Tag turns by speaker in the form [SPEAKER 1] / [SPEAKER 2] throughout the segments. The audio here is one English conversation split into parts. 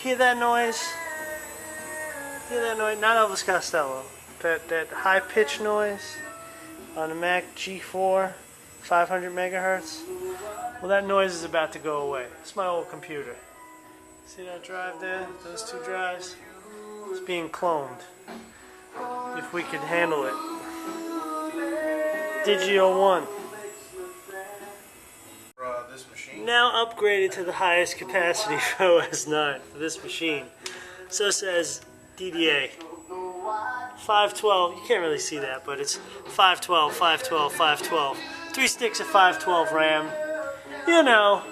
[SPEAKER 1] Hear that noise? Hear that noise? Not Elvis Costello. That high-pitched noise on the Mac G4, 500 megahertz. Well, that noise is about to go away. It's my old computer. See that drive there? Those two drives? It's being cloned. If we could handle it. Digi001.
[SPEAKER 2] This machine?
[SPEAKER 1] Now upgraded to the highest capacity for OS 9 for this machine. So says DDA. 512, you can't really see that, but it's 512, 512, 512. 3 sticks of 512 RAM. You know,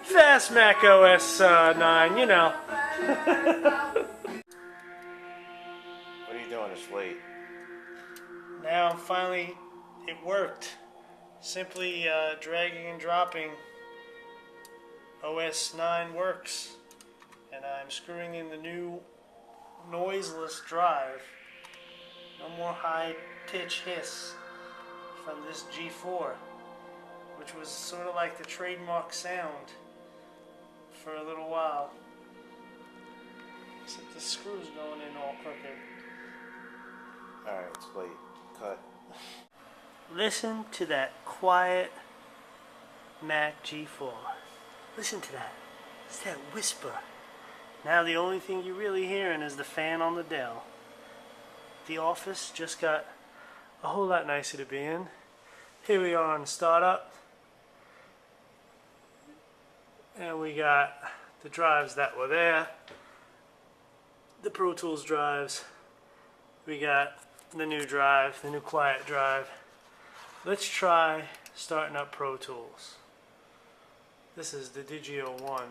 [SPEAKER 1] fast Mac OS 9, you know.
[SPEAKER 2] What are you doing? It's late.
[SPEAKER 1] Now, finally, it worked. Simply dragging and dropping OS 9 works. And I'm screwing in the new noiseless drive. No more high pitch hiss from this G4, which was sort of like the trademark sound for a little while. Except the screw's going in all crooked.
[SPEAKER 2] Alright, it's late. Cut.
[SPEAKER 1] Listen to that quiet Mac G4. Listen to that. It's that whisper. Now the only thing you're really hearing is the fan on the Dell. The office just got a whole lot nicer to be in. Here we are on startup. And we got the drives that were there. The Pro Tools drives. We got the new drive, the new quiet drive. Let's try starting up Pro Tools. This is the Digi001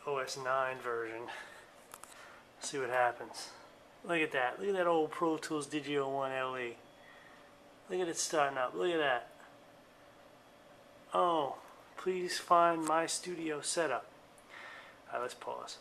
[SPEAKER 1] OS 9 version. Let's see what happens. Look at that. Look at that old Pro Tools Digi001 LE. Look at it starting up. Look at that. Oh, please find my studio setup. Alright, let's pause.